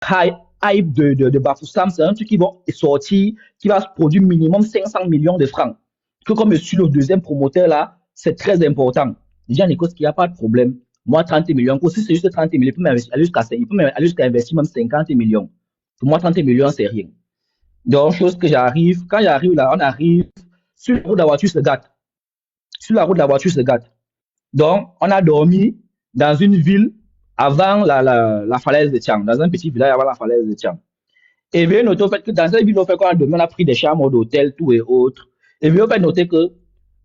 hype de Bafoussam, c'est un truc qui va sortir, qui va se produire minimum 500 millions de francs. Que comme je suis le deuxième promoteur là, c'est très important. Déjà, Nikos, il n'y a pas de problème. Moi, 30 millions, si c'est juste 30 millions, il peut même aller jusqu'à investir même 50 millions. Pour moi, 30 millions, c'est rien. Donc, chose que j'arrive, quand j'arrive là, on arrive, sur la route, la voiture se gâte. Sur la route, la voiture se gâte. Donc, on a dormi dans une ville avant la falaise de Tiang, dans un petit village avant la falaise de Tiang. Et veuillez noter au fait que dans cette ville, au fait qu'on a dormi, on a pris des chambres d'hôtel, tout et autres. Et veuillez au fait noter que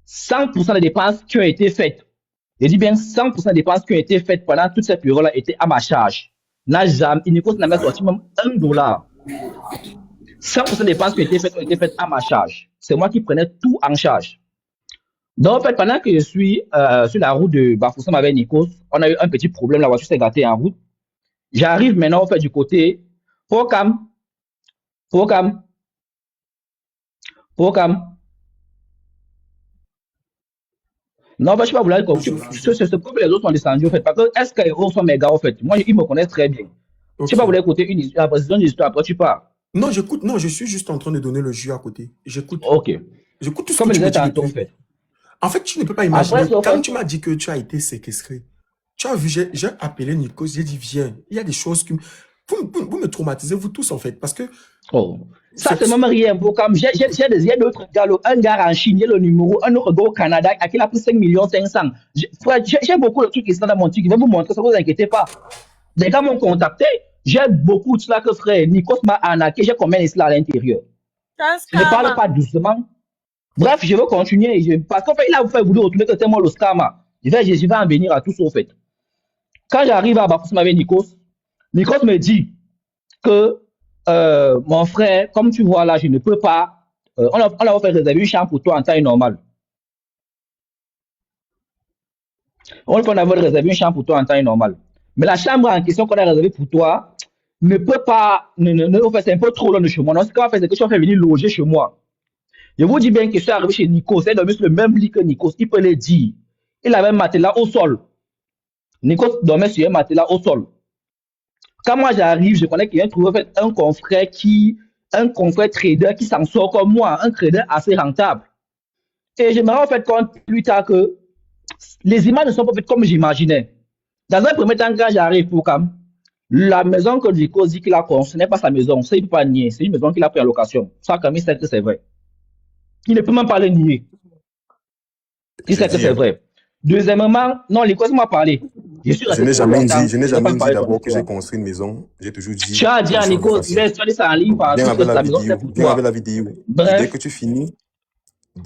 100% des dépenses qui ont été faites, je dis bien 100% des dépenses qui ont été faites pendant toute cette période-là étaient à ma charge. N'a jamais, Inikos n'a même sorti même $1. 100% des dépenses qui ont été faites à ma charge. C'est moi qui prenais tout en charge. Donc, en fait, pendant que je suis sur la route de Bafoussam avec Nikos, on a eu un petit problème, la voiture s'est gâtée en route. J'arrive maintenant, en fait, du côté Pokam, Pokam, Pokam. Non, en fait, je ne sais pas vous l'avez compris. C'est comme les autres sont descendus, en fait, parce que est-ce qu'ils sont mes gars, en fait. Moi, ils me connaissent très bien. Je ne sais Ok. pas vous l'avez écouté une histoire, une histoire, après tu pars. Non, j'écoute. Non, je suis juste en train de donner le jus à côté. J'écoute. Ok. J'écoute tout ce que Comme je tu me disais dis tantôt, en depuis. fait. En fait, tu ne peux pas Après, imaginer. en Quand fait, tu m'as dit que tu as été séquestré, tu as vu, j'ai appelé Nikos, j'ai dit, viens. Il y a des choses qui me... Vous me traumatisez, vous tous, en fait. Parce que oh. Ça, c'est... c'est même rien. Comme j'ai d'autres gars, un gars en Chine, il a le numéro, un autre gars au Canada, à qui il a pris 5 millions 500. J'ai beaucoup de trucs qui sont dans mon truc. Je vais vous montrer ça, ne vous inquiétez pas. Des gars m'ont contacté. J'ai beaucoup de cela que frère Nikos m'a arnaqué. J'ai combien de cela à l'intérieur. Je ne parle pas doucement. Bref, je veux continuer. Parce qu'en fait, il a fait vous retourner que c'est moi le scammer. Je vais en venir à tout ça, au fait. Quand j'arrive à Bafoussam avec Nikos, Nikos me dit que mon frère, comme tu vois là, je ne peux pas. On a fait réserver une chambre pour toi en temps normal. On a réservé une chambre pour toi en temps normal. Mais la chambre en question qu'on a réservée pour toi ne peut pas. C'est un peu trop loin de chez moi. Non, ce qu'on va faire, c'est que tu vas faire venir loger chez moi. Je vous dis bien que je suis arrivé chez Nikos. Il dormait sur le même lit que Nikos. Il peut le dire. Il avait un matelas au sol. Nikos dormait sur un matelas au sol. Quand moi j'arrive, je connais qu'il vient trouver un confrère trader qui s'en sort comme moi, un trader assez rentable. Et je me rends en fait compte plus tard que les images ne sont pas faites comme j'imaginais. Dans un premier temps, quand j'arrive pour Cam, la maison que Nico dit qu'il a construite, ce n'est pas sa maison, ça il ne peut pas nier, c'est une maison qu'il a pris en location. Ça, comme il sait que c'est vrai. Il ne peut même pas le nier. Il sait que c'est vrai. Deuxièmement, non, Nico m'a parlé. Je n'ai jamais dit, d'abord que j'ai construit une maison. J'ai toujours dit. Tu as dit à Nico, tu as dit ça en ligne partout que la maison c'est pour toi. Viens avec la vidéo. Bref. Dès que tu finis,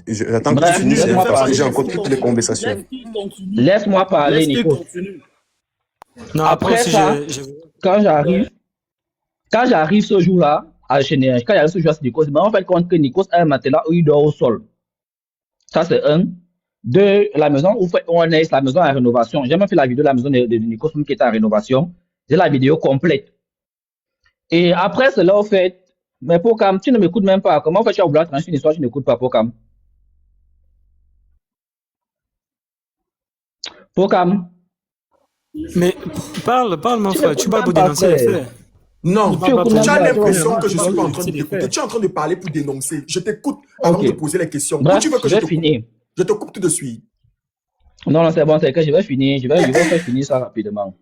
j'attends que tu finisses parce que j'ai encore toutes les conversations. Laisse-moi parler, Nico. Non, après ça, quand j'arrive ce jour-là, quand j'arrive ce jour-là, c'est Nico, je me rends compte que Nico a un matelas où il dort au sol. Ça, c'est un. Deux, la maison où on est, la maison en rénovation. J'ai même fait la vidéo de la maison de Nico qui était en rénovation. J'ai la vidéo complète. Et après cela, au fait, mais Pokam, tu ne m'écoutes même pas. Comment fait tu as voulu trancher une histoire, tu n'écoutes pas Pokam? Pokam. Mais parle, mon frère. Tu parles pour dénoncer les faits. Non, tu as l'impression que je suis pas en train de t'écouter. Tu es en train de parler pour dénoncer. Je t'écoute avant de poser les questions. Bref, tu veux que je vais finir. Je te coupe tout de suite. Non, c'est bon, c'est que je vais finir. Je vais faire finir ça rapidement.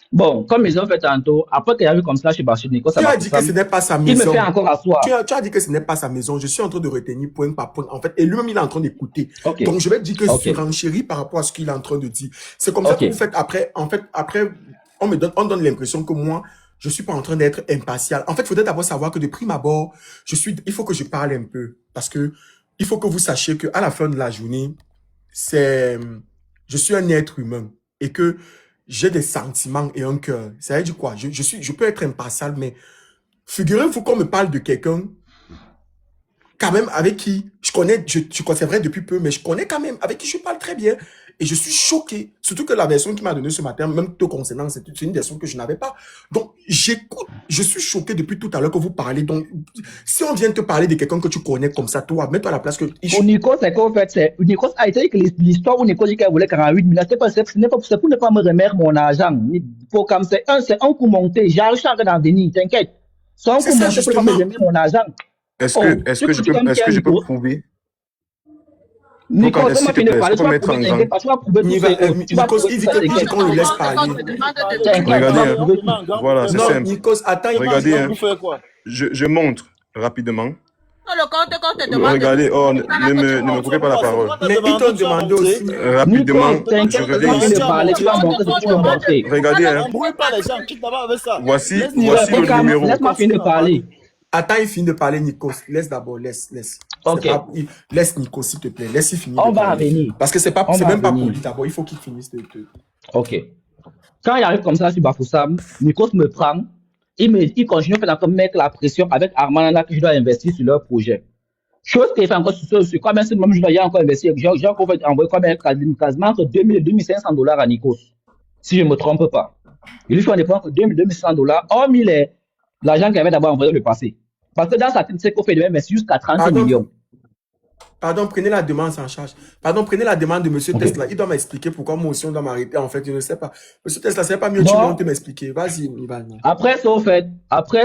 Bon, comme ils ont fait tantôt, après qu'il y a eu comme ça chez Bachir Nico, tu as dit que ce n'est pas sa maison. Il me fait encore asseoir. Tu as dit que ce n'est pas sa maison. Je suis en train de retenir point par point, en fait. Et lui-même, il est en train d'écouter. Donc, je vais dire que je renchéris par rapport à ce qu'il est en train de dire. C'est comme ça que vous faites après. En fait, après, on donne l'impression que moi, je suis pas en train d'être impartial. En fait, il faudrait d'abord savoir que de prime abord, il faut que je parle un peu. Parce que il faut que vous sachiez qu'à la fin de la journée, je suis un être humain. Et que j'ai des sentiments et un cœur. Ça veut dire quoi? Je peux être impartial, mais figurez-vous qu'on me parle de quelqu'un. quand même avec qui je connais, c'est vrai depuis peu, mais je connais quand même, avec qui je parle très bien. Et je suis choqué. Surtout que la version qu'il m'a donnée ce matin, même te concernant, c'est une version que je n'avais pas. Donc, j'écoute. Je suis choqué depuis tout à l'heure que vous parlez. Donc, si on vient te parler de quelqu'un que tu connais comme ça, toi, mets-toi à la place que... Nico, c'est qu'en fait, Nico a été que l'histoire où Nico dit qu'elle voulait 48 millions, c'est pour ne pas me remettre mon argent. Pour comme c'est un coup monté. J'arrive à d'en venir, t'inquiète. C'est un coup monté pour ne pas me remettre mon argent. Est-ce que je peux prouver? Nico, s'il te plaît, je peux mettre en grand. Nico, il dit qu'on le laisse parler. Regardez, voilà, c'est simple. Nico, attends, regardez, je montre rapidement. Non, le compte te demande. Regardez, ne me coupez pas la parole. Mais il t'a demandé aussi. Rapidement, je reviens ici. Regardez, voici le numéro. Laisse-moi finir de parler. Attends, il finit de parler, Nico. Laisse d'abord, laisse. Ok. Laisse Nico, s'il te plaît. Laisse-il finir. On va revenir. Parce que c'est même pas poli d'abord. Il faut qu'il finisse de... Ok. Quand il arrive comme ça sur Bafoussam, Nico me prend. Il continue à faire mettre la pression avec Armand que je dois investir sur leur projet. Chose qu'il fait encore sur quoi même si je dois encore investir. J'ai encore envoyé quasiment entre 2000 et 2500 dollars à Nikos. Si je ne me trompe pas. Il lui faut un dépôt de 2000 et 2500 dollars, hormis l'argent qu'il avait d'abord envoyé le passé. Parce que dans sa tête, c'est qu'on fait de même jusqu'à 30 millions. Pardon, prenez la demande en charge. Pardon, prenez la demande de M. Tesla. Il doit m'expliquer pourquoi moi aussi on doit m'arrêter. En fait, je ne sais pas. M. Tesla, c'est pas mieux de m'expliquer. Vas-y, Ivan. Après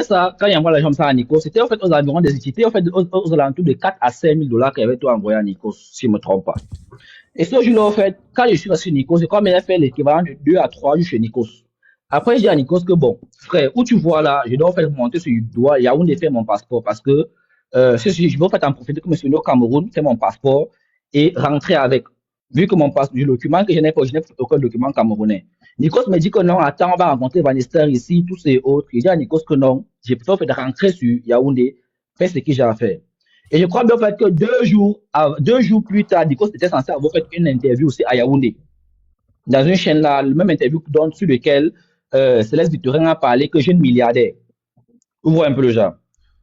ça, quand il envoie l'argent à Nikos, c'était en fait aux environs des étiquetés, en fait, aux alentours de 4 à 5 000 dollars qu'il avait tout envoyé à Nikos, si je ne me trompe pas. Et ce jour-là, en fait, quand je suis resté chez Nikos, c'est comme il a fait l'équivalent de 2 à 3 jours chez Nikos. Après, je dis à Nikos que bon, frère, où tu vois là, je dois faire monter sur le doigt, il y a où de faire mon passeport parce que je veux en profiter comme je suis au Cameroun, faire mon passeport et rentrer avec. Vu que du document que je n'ai pas, je n'ai aucun document camerounais. Nikos me dit que non, attends, on va rencontrer Vanessa ici, tous ces autres. Je dis à Nikos que non, j'ai plutôt fait de rentrer sur Yaoundé, faire ce que j'ai à faire. Et je crois bien en fait que 2 jours plus tard, Nikos était censé avoir fait une interview aussi à Yaoundé. Dans une chaîne là, le même interview sur lequel Céleste Victorin a parlé que jeune milliardaire. Vous voyez un peu le genre.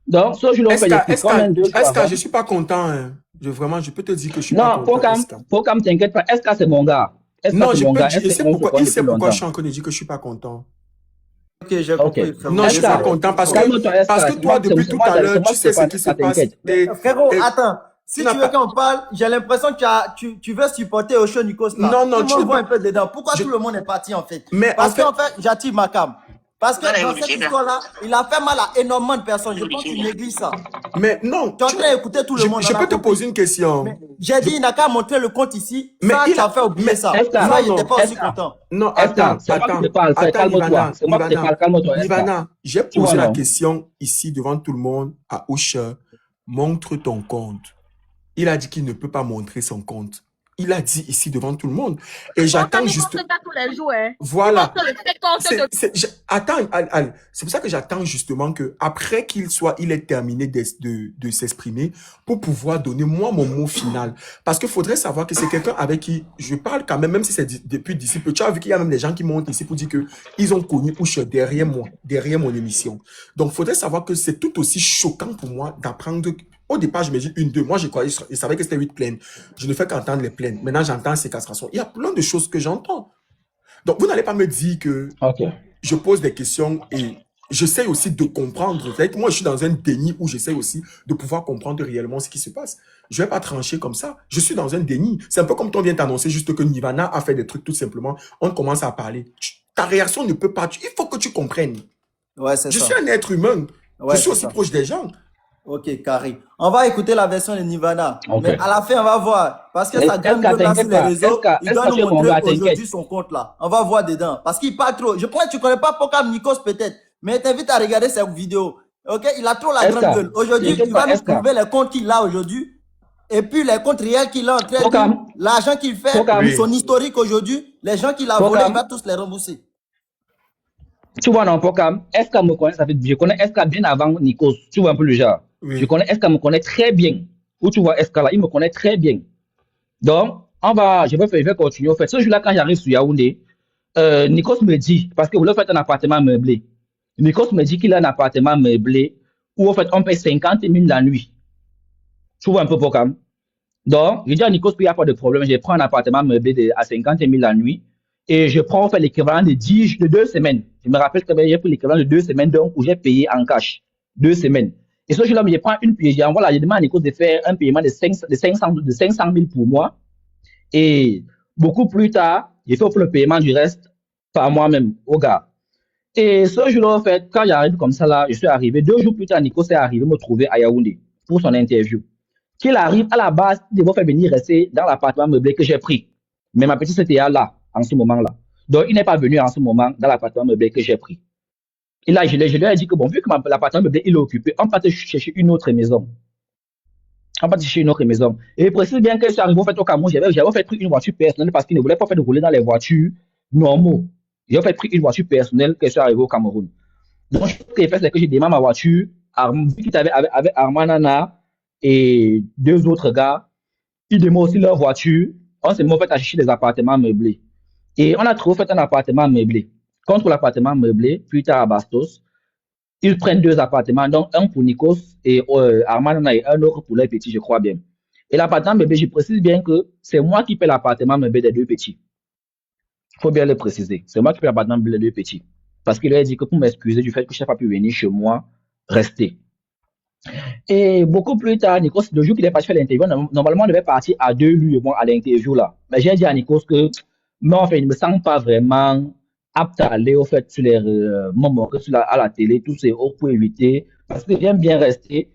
Donc, ce jour-là, est-ce que je suis pas content, hein? Je peux te dire que je suis pas content. Non, Pokam, t'inquiète pas. Est-ce que c'est mon gars? Non, je peux dire, il sait pourquoi je suis en train de dire que je suis pas content. Ok, j'ai compris. Non, je suis pas content parce que toi, depuis tout à l'heure, tu sais ce qui se passe. Frérot, attends. Si tu veux qu'on parle, j'ai l'impression que tu veux supporter Ocho Nikos. Non, tout le monde voit un peu dedans. Pourquoi tout le monde est parti en fait? Parce qu'en fait, j'attire ma cam. Parce que dans cette histoire-là, il a fait mal à énormément de personnes. Je pense qu'il néglige ça. Mais non. Tu es en train d'écouter tout le monde. Je peux te poser une question. J'ai dit, il n'a qu'à montrer le compte ici. Ça, tu as fait oublier ça. Ça, il n'était pas aussi content. Non, attends, Ivana, j'ai posé la question ici devant tout le monde à Usher. Montre ton compte. Il a dit qu'il ne peut pas montrer son compte. Il a dit ici devant tout le monde. Et j'attends juste... Voilà. Attends, c'est pour ça que j'attends justement que après il ait terminé de s'exprimer pour pouvoir donner moi mon mot final. Parce qu'il faudrait savoir que c'est quelqu'un avec qui je parle quand même si c'est depuis d'ici peu. Tu as vu qu'il y a même des gens qui montent ici pour dire que ils ont connu Usher derrière moi, derrière mon émission. Donc, il faudrait savoir que c'est tout aussi choquant pour moi d'apprendre... Au départ, je me dis 1, 2. Moi, je savais que c'était 8 plaines. Je ne fais qu'entendre les plaines. Maintenant, j'entends ces castrations. Il y a plein de choses que j'entends. Donc, vous n'allez pas me dire que je pose des questions et j'essaie aussi de comprendre. Moi, je suis dans un déni où j'essaie aussi de pouvoir comprendre réellement ce qui se passe. Je ne vais pas trancher comme ça. Je suis dans un déni. C'est un peu comme on vient t'annoncer juste que Nivana a fait des trucs tout simplement. On commence à parler. Ta réaction ne peut pas... Il faut que tu comprennes. Ouais, c'est ça. Je suis un être humain. Je suis aussi proche des gens. Ok, carré. On va écouter la version de Nivana. Mais à la fin, on va voir. Parce que ça gagne là sur les réseaux. Il doit nous montrer aujourd'hui son compte là. On va voir dedans. Parce qu'il parle trop. Je crois que tu connais pas Pokam Nikos peut-être. Mais t'invite à regarder cette vidéo. Ok, il a trop la grande gueule. Aujourd'hui, il va nous prouver les comptes qu'il a aujourd'hui. Et puis les comptes réels qu'il a en train l'argent qu'il fait, son historique aujourd'hui, les gens qu'il a volés, il va tous les rembourser. Tu vois, non, Pokam, Eska me connaît, je connais Eska bien avant Nikos. Tu vois un peu le genre. Oui. Je connais Eska me connaît très bien. Où tu vois Eska là, il me connaît très bien. Donc, je vais continuer. En fait, ce jour-là, quand j'arrive sur Yaoundé, Nikos me dit, parce que vous voulez faire un appartement meublé. Nikos me dit qu'il a un appartement meublé où, en fait, on paye 50 000 la nuit. Tu vois un peu pour Donc, je dis à Nikos qu'il n'y a pas de problème. Je prends un appartement meublé à 50 000 la nuit et je prends en fait l'équivalent de 2 semaines. Je me rappelle que j'ai pris l'équivalent de 2 semaines donc où j'ai payé en cash. 2 semaines. Et ce jour-là, je prends une pièce. Voilà, je demande à Nikos de faire un paiement de 500 000 pour moi. Et beaucoup plus tard, j'ai fait le paiement du reste par moi-même au gars. Et ce jour-là, en fait, quand j'arrive comme ça là, je suis arrivé. 2 jours plus tard, Nikos est arrivé me trouver à Yaoundé pour son interview. Qu'il arrive à la base, il devait faire venir rester dans l'appartement meublé que j'ai pris. Mais ma petite était là, en ce moment-là. Donc, il n'est pas venu en ce moment dans l'appartement meublé que j'ai pris. Et là, je lui ai dit que bon, vu que l'appartement meublé il est occupé, on va te chercher une autre maison. On va te chercher une autre maison. Et il précise bien que je suis arrivé au Cameroun, j'avais fait pris une voiture personnelle parce qu'il ne voulait pas faire de rouler dans les voitures normaux. J'ai fait pris une voiture personnelle que je suis arrivé au Cameroun. Donc, ce que j'ai fait, c'est que j'ai démarré ma voiture, vu qu'il était avec Armanana et 2 autres gars, ils démarrent aussi leur voiture. On s'est mis en fait à chercher des appartements meublés. Et on a trouvé fait un appartement meublé. Contre l'appartement meublé, plus tard à Bastos, ils prennent 2 appartements, donc un pour Nikos et Armanana et un autre pour les petits, je crois bien. Et l'appartement meublé, je précise bien que c'est moi qui paie l'appartement meublé des 2 petits. Il faut bien le préciser. C'est moi qui paie l'appartement meublé des 2 petits. Parce qu'il a dit que pour m'excuser du fait que je n'ai pas pu venir chez moi, rester. Et beaucoup plus tard, Nikos, le jour qu'il est parti faire l'interview, normalement, on devait partir à 2, lui et moi, à l'interview là. Mais j'ai dit à Nikos que, non, en fait, il ne me sens pas vraiment apte à aller, au fait, sur les moments que à la télé, tout c'est haut pour éviter, parce que j'aime bien rester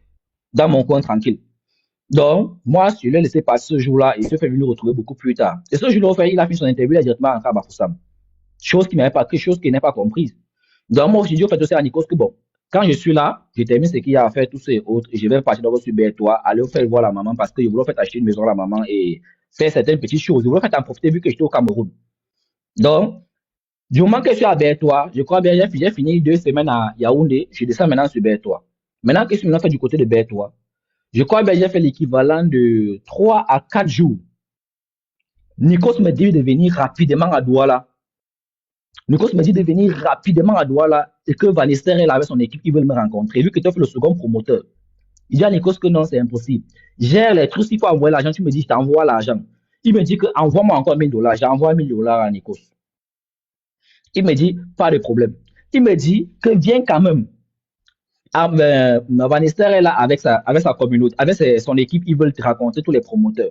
dans mon coin tranquille. Donc, moi, je l'ai laissé passer ce jour-là et il s'est fait venir retrouver beaucoup plus tard. Et ce jour-là, il a fait son interview là, directement en Bafoussam. Chose qu'il n'a pas comprise. Donc, moi, je dis au fait aussi à Nikos que bon, quand je suis là, je termine ce qu'il y a à faire, tous ces autres, et je vais partir dans votre Super-Toi, aller faire voir la maman parce que je voulais faire acheter une maison à la maman et faire certaines petites choses. Je voulais faire en profiter vu que j'étais au Cameroun. Donc, du moment que je suis à Bertois, je crois bien, j'ai fini 2 semaines à Yaoundé, je descends maintenant sur Bertois. Maintenant que je suis maintenant fait du côté de Bertois, je crois bien, j'ai fait l'équivalent de 3 à 4 jours. Nikos me dit de venir rapidement à Douala. Nikos me dit de venir rapidement à Douala et que Vanessa est là avec son équipe qui veulent me rencontrer. Vu que tu as fait le second promoteur. Il dit à Nikos que non, c'est impossible. Gère les trucs, s'il faut envoyer l'argent, tu me dis, je t'envoie l'argent. Il me dit que envoie-moi encore $1000. J'envoie $1000 à Nikos. Il me dit, pas de problème. Il me dit que viens quand même. Vanessa est là avec sa communauté, avec son équipe, ils veulent te raconter tous les promoteurs.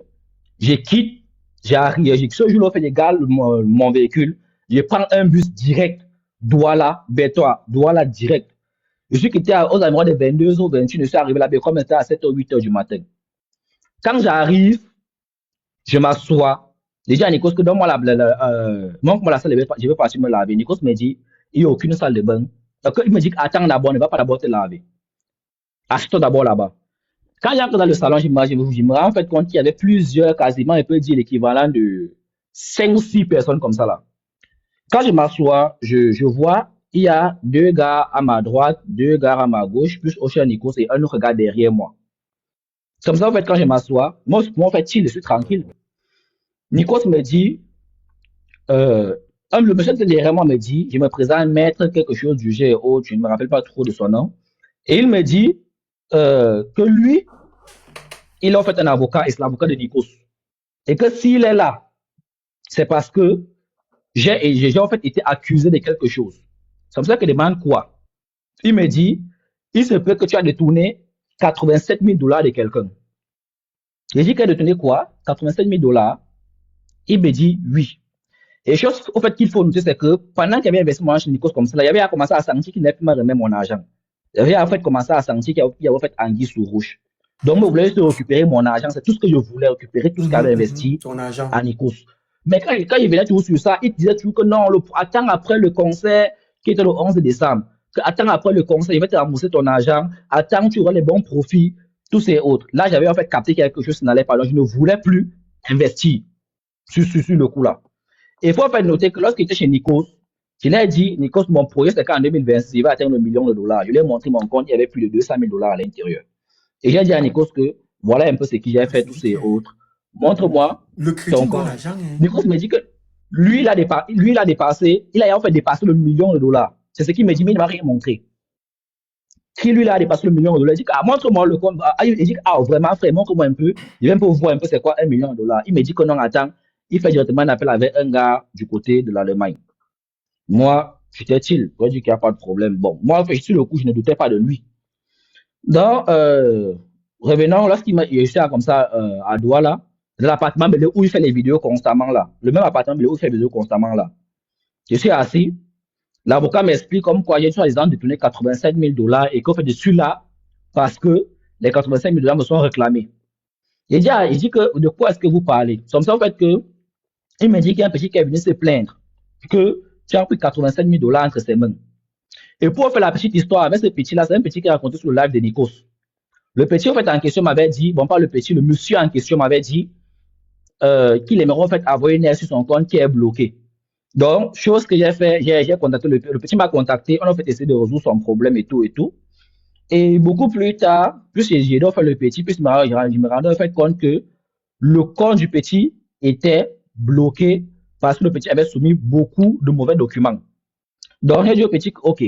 Je quitte, j'arrive, ce jour-là, fait égal mon véhicule. Je prends un bus direct, Douala, Bertois, Douala direct. Je suis quitté aux environs de 22h, 21h, je suis arrivé là-bas comme c'était à 7h, 8h du matin. Quand j'arrive, je m'assois. Déjà, Nikos, que donne-moi la salle, je vais partir me laver. Nikos me dit, il n'y a aucune salle de bain. Donc, il me dit, attends d'abord, ne va pas d'abord te laver. Achète d'abord là-bas. Quand j'entre dans le salon, je me rends en fait compte qu'il y avait plusieurs, quasiment, on peut dire l'équivalent de 5 ou 6 personnes comme ça là. Quand je m'assois, je vois, il y a 2 gars à ma droite, 2 gars à ma gauche, plus Ocean Nikos et un autre gars derrière moi. Comme ça, en fait, quand je m'assois, moi, en fait, je suis tranquille. Nikos me dit, le monsieur derrière moi me dit, je me présente maître quelque chose du GO, je ne me rappelle pas trop de son nom. Et il me dit que lui, il a en fait un avocat, et c'est l'avocat de Nikos. Et que s'il est là, c'est parce que j'ai en fait été accusé de quelque chose. C'est comme ça qu'il demande quoi. Il me dit, il se peut que tu as détourné $87 000 de quelqu'un. J'ai dit qu'il a détourné quoi? $87 000. Il me dit oui. Et chose au fait qu'il faut noter, c'est que pendant qu'il y avait investi mon argent chez Nikos comme ça, il y avait commencé à sentir qu'il n'avait pas remis mon argent. Il avait en fait commencé à sentir qu'il y avait fait anguille sous rouge. Donc, je voulais récupérer mon argent. C'est tout ce que je voulais récupérer, tout ce qu'il avait investi à Nikos. Mais quand il venait toujours sur ça, il disait toujours que non, attends après le concert qui était le 11 décembre. Attends après le concert, il va te rembourser ton argent. Attends, tu auras les bons profits, tous ces autres. Là, j'avais en fait capté quelque chose qui n'allait pas. Donc, je ne voulais plus investir sur le coup-là. Et il faut en fait noter que lorsqu'il était chez Nikos, je lui ai dit, Nikos, mon projet, c'est qu'en 2026, il va atteindre $1 million. Je lui ai montré mon compte, il y avait plus de $200 000 à l'intérieur. Et j'ai dit à Nikos que voilà un peu ce qu'il a fait, tous ces autres. Montre-moi. Le crédit dans l'argent. Nikos me dit que lui, il a en fait dépassé $1 million. C'est ce qu'il me dit, mais il ne m'a rien montré. qui lui là a dépassé le million de dollars. Il dit ah, montre-moi le compte. Il dit ah, vraiment, frère, montre-moi un peu. Je vais un peu voir un peu c'est quoi 1 million de dollars. Il me dit que non, attends. Il fait directement un appel avec un gars du côté de l'Allemagne. Moi, j'étais chill. Je dis qu'il n'y a pas de problème. Bon, moi, sur le coup, je ne doutais pas de lui. Donc, revenons, lorsqu'il m'a, je suis comme ça, à Douala, dans l'appartement où il fait les vidéos constamment là. Le même appartement où il fait les vidéos constamment là. Je suis assis. L'avocat m'explique comme quoi j'ai soi-disant détourné 85 000 dollars et qu'en fait, je suis là parce que les 85 000 dollars me sont réclamés. Il dit que de quoi est-ce que vous parlez? Comme ça, en fait, que, il me dit qu'il y a un petit qui est venu se plaindre que tu as pris 85 000 dollars entre ses mains. Et pour faire la petite histoire avec ce petit-là, c'est un petit qui a raconté sur le live de Nikos. Le petit, en fait, en question m'avait dit, bon, pas le petit, le monsieur en question m'avait dit qu'il aimerait en fait avoir une aide sur son compte qui est bloqué. Donc, chose que j'ai fait, j'ai contacté le petit m'a contacté, on a fait essayer de résoudre son problème et tout et tout. Et beaucoup plus tard, plus j'ai dû faire le petit, plus je me rendais en fait compte que le compte du petit était bloqué parce que le petit avait soumis beaucoup de mauvais documents. Donc, j'ai dit au petit, ok,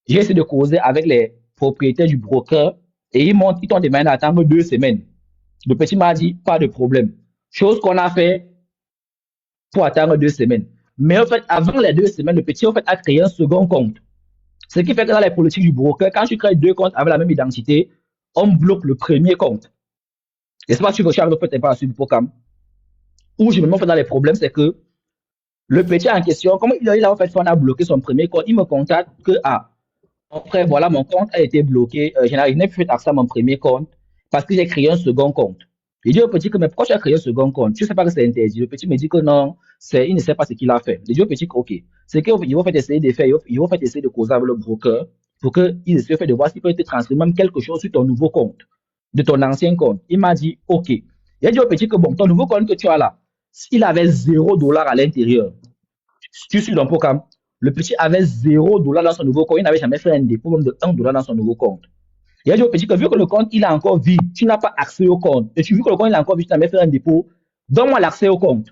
j'ai essayé de causer avec les propriétaires du broker et ils t'ont demandé d'attendre 2 semaines. Le petit m'a dit, pas de problème. Chose qu'on a fait pour attendre 2 semaines. Mais en fait, avant les 2 semaines, le petit en fait a créé un second compte. Ce qui fait que dans les politiques du broker, quand tu crées 2 comptes avec la même identité, on bloque le premier compte. Et c'est pas si tu veux charger peut-être pas sur le programme. Où je me mets dans les problèmes, c'est que le petit en question, comme il a en fait, on a bloqué son premier compte, il me contacte que, ah, après, voilà, mon compte a été bloqué, je n'ai plus fait accès à mon premier compte parce que j'ai créé un second compte. Il dit au petit que, mais pourquoi tu as créé un second compte? Tu sais pas que c'est interdit. Le petit me dit que non, il ne sait pas ce qu'il a fait. Il dit au petit que, ok, c'est qu'il va faire essayer de faire, il va faire essayer de causer avec le broker pour qu'il essaie de voir s'il peut te transférer même quelque chose sur ton nouveau compte, de ton ancien compte. Il m'a dit, ok. Il a dit au petit que, bon, ton nouveau compte que tu as là, s'il avait 0 $ à l'intérieur, tu suis dans le programme, le petit avait 0 $ dans son nouveau compte, il n'avait jamais fait un dépôt même de 1 $ dans son nouveau compte. Il a dit au petit que vu que le compte il est encore vide, tu n'as pas accès au compte, et tu vu que le compte il est encore vide, tu n'as jamais fait un dépôt, donne-moi l'accès au compte.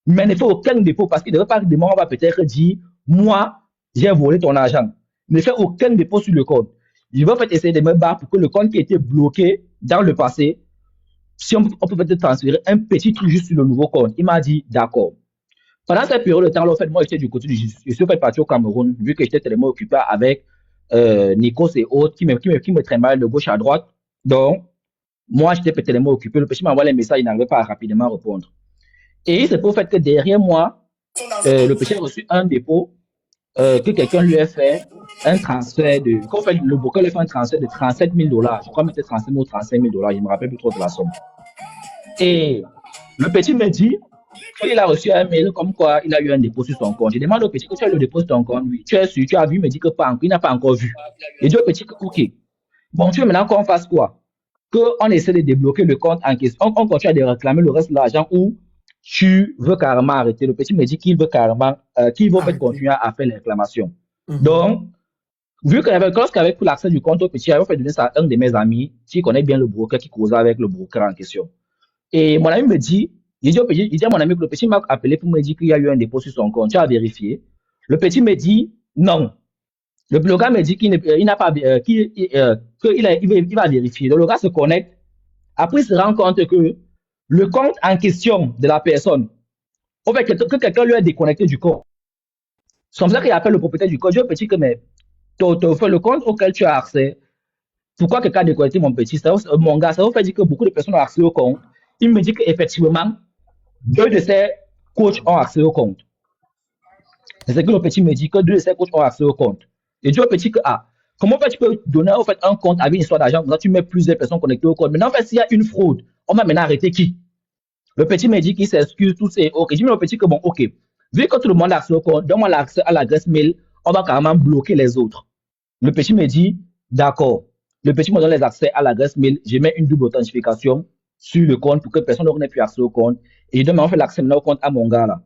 Mais ne fais aucun dépôt parce qu'il ne devrait pas demander, on va peut-être dire, moi, j'ai volé ton argent. Ne fais aucun dépôt sur le compte. Je vais en fait essayer de me battre pour que le compte qui était bloqué dans le passé, si on peut peut-être transférer un petit truc juste sur le nouveau compte. Il m'a dit, d'accord. Pendant cette période de temps, en fait, moi, j'étais du côté du, je suis fait parti au Cameroun, vu que j'étais tellement occupé avec Nikos et autres qui me trimballaient de gauche à droite. Donc, moi, j'étais tellement occupé. Le petit m'envoie les messages, il n'arrivait pas à rapidement répondre. Et c'est pour le fait que derrière moi, le petit a reçu un dépôt que quelqu'un lui a fait un transfert de. Qu'en fait, le broker lui a fait un transfert de 37 000 $. Je crois que c'était 37 000 ou 35 000 $. Je ne me rappelle plus trop de la somme. Et le petit me dit qu'il a reçu un mail comme quoi il a eu un dépôt sur son compte. Je demande au petit que tu as le dépôt sur ton compte. Oui, tu es sûr, tu as vu, il me dit que pas encore, il n'a pas encore vu. Et dit au petit que, ok. Bon, tu veux maintenant qu'on fasse quoi? Qu'on essaie de débloquer le compte en question. On continue à réclamer le reste de l'argent ou tu veux carrément arrêter. Le petit me dit qu'il veut carrément, qu'il veut continuer à faire les réclamations. Donc, vu lorsqu'avait pris l'accès du compte au petit, j'avais fait donner ça à un de mes amis qui connaît bien le broker, qui causait avec le broker en question. Et mon ami me dit, il dit à mon ami que le petit m'a appelé pour me dire qu'il y a eu un dépôt sur son compte. Tu as vérifié. Le petit me dit non. Le gars me dit qu'il n'a pas, il va vérifier. Donc le gars se connecte. Après, il se rend compte que le compte en question de la personne, en fait, que quelqu'un lui a déconnecté du compte. C'est comme ça qu'il appelle le propriétaire du compte. Je dis au petit que, mais, le compte auquel tu as accès, pourquoi quelqu'un a déconnecté mon petit? Mon gars, ça vous fait dire que beaucoup de personnes ont accès au compte. Il me dit qu'effectivement, 2 de ces coachs ont accès au compte. C'est ce que le petit me dit, que 2 de ces coachs ont accès au compte. Et je dis au petit que, ah, comment tu peux donner en fait, un compte avec une histoire d'argent, comme ça tu mets plusieurs personnes connectées au compte. Maintenant, en fait, s'il y a une fraude, on va maintenant arrêter qui? Le petit me dit qu'il s'excuse, tout c'est ok. Je dis au petit que bon, ok. Vu que tout le monde a accès au compte, donne-moi l'accès à l'adresse mail, on va carrément bloquer les autres. Le petit me dit, d'accord. Le petit me donne les accès à l'adresse mail, je mets une double authentification sur le compte pour que personne n'ait plus accès au compte. Et je demande en fait l'accès maintenant au compte à mon gars là.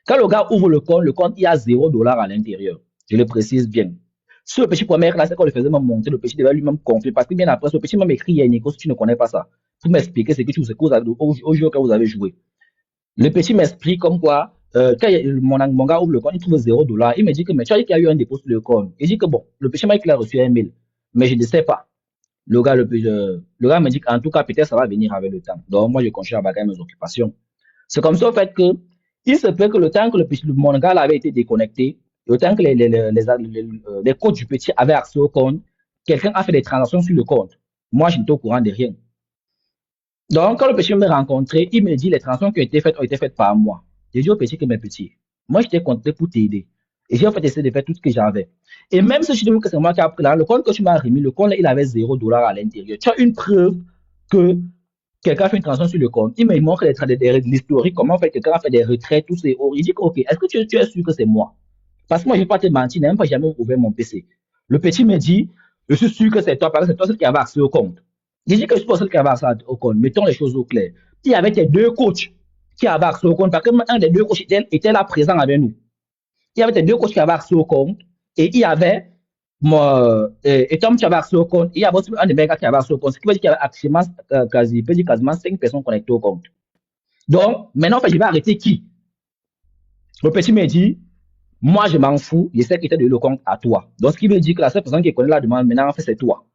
Quand le gars ouvre le compte, il y a 0 $ à l'intérieur. Je le précise bien. Sur le petit premier là, c'est qu'on le faisait même monter, le petit devait lui-même confier. Parce que bien après, le petit m'a écrit hier, Nico, si tu ne connais pas ça, pour m'expliquer ce que tu au jeu que vous avez joué. Le petit m'explique comme quoi, quand mon gars ouvre le compte, il trouve 0 $. Il me dit que, mais tu as dit qu'il y a eu un dépôt sur le compte. Il dit que bon, le petit m'a dit qu'il a reçu un mail. mais je ne sais pas. Le gars me dit qu'en tout cas, peut-être ça va venir avec le temps. Donc, moi, je continue à bagailler mes occupations. C'est comme ça, au fait, que il se peut que le temps que mon gars là avait été déconnecté, le temps que les codes du petit avaient accès au compte, quelqu'un a fait des transactions sur le compte. Moi, je n'étais au courant de rien. Donc, quand le petit me rencontré, il me dit les transactions qui ont été faites par moi. J'ai dit au petit que mes petits, moi, je t'ai compté pour t'aider. Et j'ai en fait essayé de faire tout ce que j'avais. Et même si je dis que c'est moi qui ai pris là, le compte que tu m'as remis, le compte là, il avait $0 à l'intérieur. Tu as une preuve que quelqu'un a fait une transaction sur le compte. Il me montre l'historique, comment en fait quelqu'un a fait des retraits, tous ces hauts. Il dit, OK, est-ce que tu es sûr que c'est moi? Parce que moi, je ne vais pas te mentir, je n'ai même pas jamais ouvert mon PC. Le petit me dit, je suis sûr que c'est toi, parce que c'est toi qui avais accès au compte. Je dis que je suis pas celle qui avait accès au compte. Mettons les choses au clair. Il y avait tes deux coachs qui avaient accès au compte, parce que un des deux coachs était là présent avec nous. Il y avait tes deux coachs qui avaient accès au compte, et il y avait et Tom qui avait accès au compte, il y avait aussi un des mecs qui avait accès au compte, ce qui veut dire qu'il y avait quasiment 5 personnes connectées au compte. Donc, maintenant, en fait, je vais arrêter qui? Le petit me dit, moi, je m'en fous, je sais qu'il t'a donné le compte à toi. Donc, ce qui veut dire que la seule personne qui connaît la demande, maintenant, en fait, c'est toi.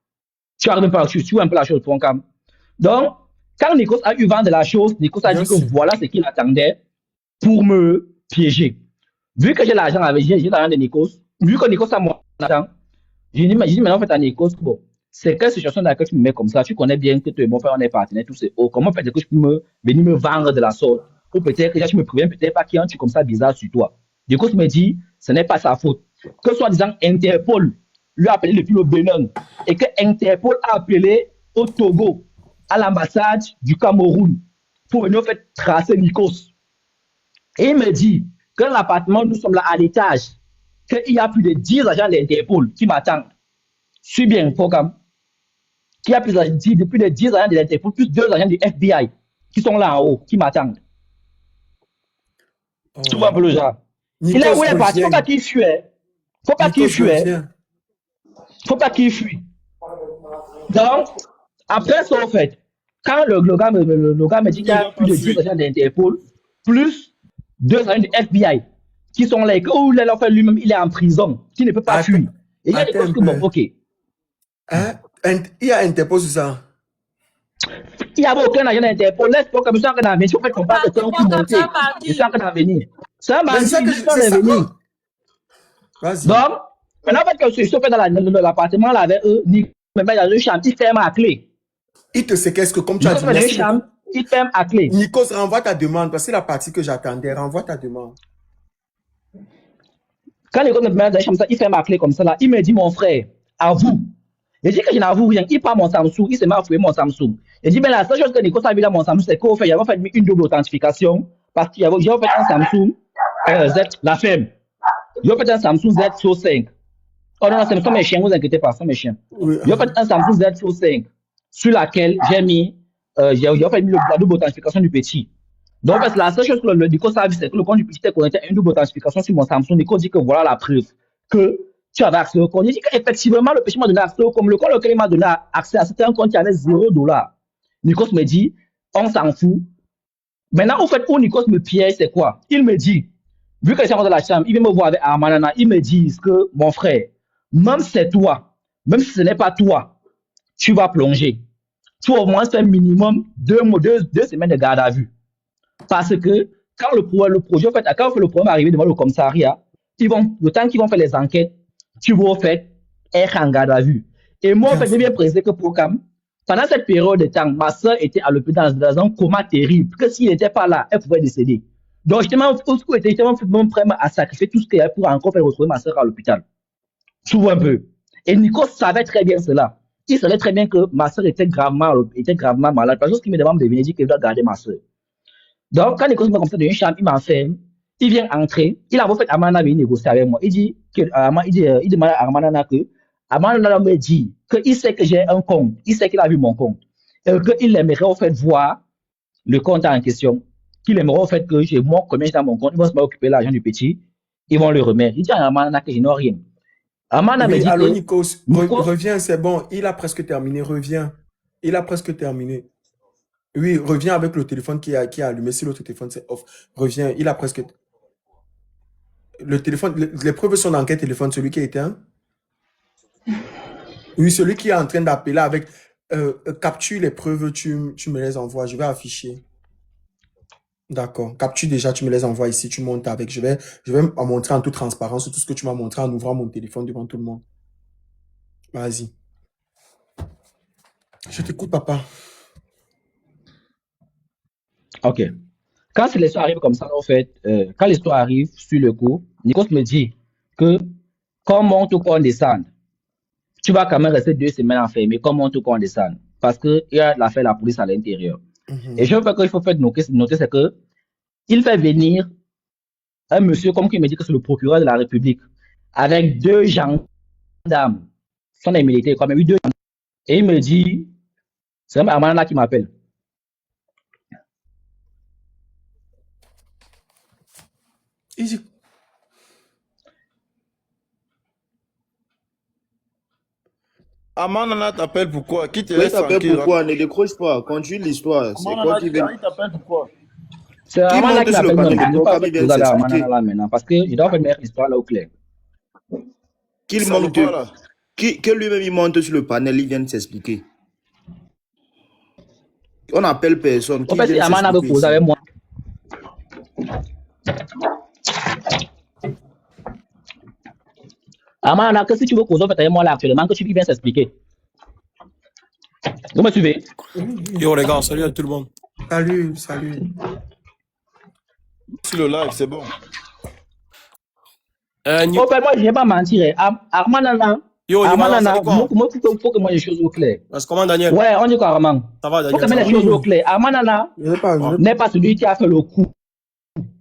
Tu arrives pas, tu vois un peu la chose, ton cam. Donc, quand Nikos a eu vent de la chose, Nikos a dit que voilà ce qu'il attendait pour me piéger. Vu que j'ai l'argent avec, j'ai l'argent de Nikos, vu que Nikos a mon argent, j'ai dit maintenant, en fait, à Nikos, bon, c'est quelle situation dans laquelle tu me mets comme ça? Tu connais bien que toi et mon frère, on est partenaires, tous ces hauts. Comment fait-il que tu peux venir me vendre de la sorte? Ou peut-être que tu me préviens, peut-être pas qu'il y a un truc comme ça bizarre sur toi. Nikos me dit, ce n'est pas sa faute. Que soi-disant Interpol lui a appelé depuis le Bénin et que Interpol a appelé au Togo, à l'ambassade du Cameroun, pour venir en fait tracer Nikos. Et il me dit que dans l'appartement, nous sommes là à l'étage, qu'il y a plus de 10 agents de l'Interpol qui m'attendent. Suis bien, programme. Qu'il y a plus de 10 agents de l'Interpol, plus 2 agents du FBI qui sont là en haut, qui m'attendent. Tu vois un peu le genre. Il est où il est parti? Faut pas qu'il fuit. Faut pas qu'il fuit. Faut pas qu'il fuit. Donc, après ça, en fait, quand le gars me dit qu'il y a plus de 10 agents d'Interpol, plus 2 agents du FBI qui sont là, où il fait lui-même, il est en prison, qui ne peut pas fuir. Et il y a des choses que, bon, OK. Hein? Il y a Interpol sur ça. Il n'y avait aucun agent d'Interpol. Laisse-moi comme ça, que si on fait qu'on parle de temps qui monter, je sens que dans l'avenir. C'est un bandit qui dans l'avenir. Donc, maintenant, en fait, que je suis fait dans l'appartement là avec eux, il me met dans une chambre, il ferme à clé. Il te séquestre comme tu as dit. Dans une chambre, il ferme à clé. Nikos, renvoie ta demande, parce que c'est la partie que j'attendais. Renvoie ta demande. Quand Nikos me met dans une chambre, il ferme à clé comme ça là, il me dit, mon frère, avoue. Il dit que je n'avoue rien. Il prend mon Samsung, il se met à fouiller mon Samsung. Il dit, mais la seule chose que Nikos a vu dans mon Samsung, c'est qu'au fait, il avait fait une double authentification, parce qu'il y avait fait un Samsung Z, la ferme. Il a fait un Samsung Z5. Oh non, ce ne sont mes chiens, vous inquiétez pas, ce sont mes chiens. Il a fait un Samsung Z5 sur laquelle j'ai mis, j'ai fait la double authentification du petit. Donc, parce que la seule chose que le Nikos a vu, c'est que le compte du petit est connecté à une double authentification sur mon Samsung. Nikos dit que voilà la preuve que tu avais accès au compte. Il dit qu'effectivement, le petit m'a donné accès au compte. Le compte auquel il m'a donné accès à, c'était un compte qui avait $0. Nikos me dit, on s'en fout. Maintenant, au fait, où Nikos me piège, c'est quoi? Il me dit, vu que je suis dans la chambre, il vient me voir avec Armanana, ils me disent que, mon frère, même si c'est toi, même si ce n'est pas toi, tu vas plonger. Tu vas au moins faire minimum 2 semaines de garde à vue. Parce que quand le projet, en fait, quand le problème arrive devant le commissariat, le temps qu'ils vont faire les enquêtes, tu vas être en garde à vue. Et moi, en fait, j'ai bien précisé que pendant cette période de temps, ma soeur était à l'hôpital dans un coma terrible. Parce que s'il n'était pas là, elle pouvait décéder. Donc, j'étais même prêt à sacrifier tout ce qu'il y a pour encore faire retrouver ma soeur à l'hôpital. Tu vois un peu. Et Nikos savait très bien cela. Il savait très bien que ma soeur était gravement malade. Parce que ce qui me demande de venir, il dit qu'il doit garder ma soeur. Donc, quand Nikos me comme ça dans une chambre, il m'enferme. Il vient entrer. Il a fait Armana venir négocier avec moi. Il demande à Armana que Armana me dit qu'il sait que j'ai un compte. Il sait qu'il a vu mon compte. Et qu'il aimerait en fait voir le compte en question. Qu'il aimerait en fait que j'ai moi combien j'ai dans mon compte. Ils vont se m'occuper de l'argent du petit. Ils vont le remettre. Il dit à Armana que je n'ai rien. Armana me dit allô, Nikos, reviens, c'est bon. Il a presque terminé. Reviens. Il a presque terminé. Oui, reviens avec le téléphone qui est allumé. Si l'autre téléphone c'est off, reviens. Il a presque. Le téléphone, les preuves sont dans quel téléphone? Celui qui est éteint? Oui, celui qui est en train d'appeler avec capture les preuves, tu me les envoies. Je vais afficher. D'accord. Capture déjà, tu me les envoies ici, tu montes avec. Je vais montrer en toute transparence tout ce que tu m'as montré en ouvrant mon téléphone devant tout le monde. Vas-y. Je t'écoute, papa. Ok. Quand l'histoire arrive comme ça, en fait, quand l'histoire arrive sur le coup, Nikos me dit que comment tout qu'on descende, tu vas quand même rester 2 semaines enfermé, comment tout qu'on descende, parce qu'il y a l'affaire de la police à l'intérieur. Et je veux qu'il faut faire noter, c'est que il fait venir un monsieur, comme qui me dit que c'est le procureur de la République, avec 2 gendarmes, sont des militaires, quand même, 2 gendarmes. Et il me dit, c'est un Armana qui m'appelle. Amanana t'appelle pourquoi? Qui te laisse t'appelle pourquoi? Ne décroche pas. Continue l'histoire. C'est quoi qui vient? Il t'appelle pourquoi? C'est Armana qui m'appelle maintenant. Parce que je dois faire mettre l'histoire là au clair. Qu'il monte. Que lui-même il monte sur le panel, il vient de s'expliquer. On n'appelle personne. En fait, si Armana veut causer avec moi. Amana, que si tu veux causer avec moi là actuellement, que tu viens s'expliquer. Vous me suivez? Yo les gars, salut à tout le monde. Salut. Sur le live, c'est bon. Moi, je ne vais pas mentir. Armana, moi, il faut que moi les choses au clair. Comment Daniel? Ouais, on dit quoi, Armand? Ça va, Daniel? Il faut que les choses au clair. Armana n'est pas celui qui a fait le coup.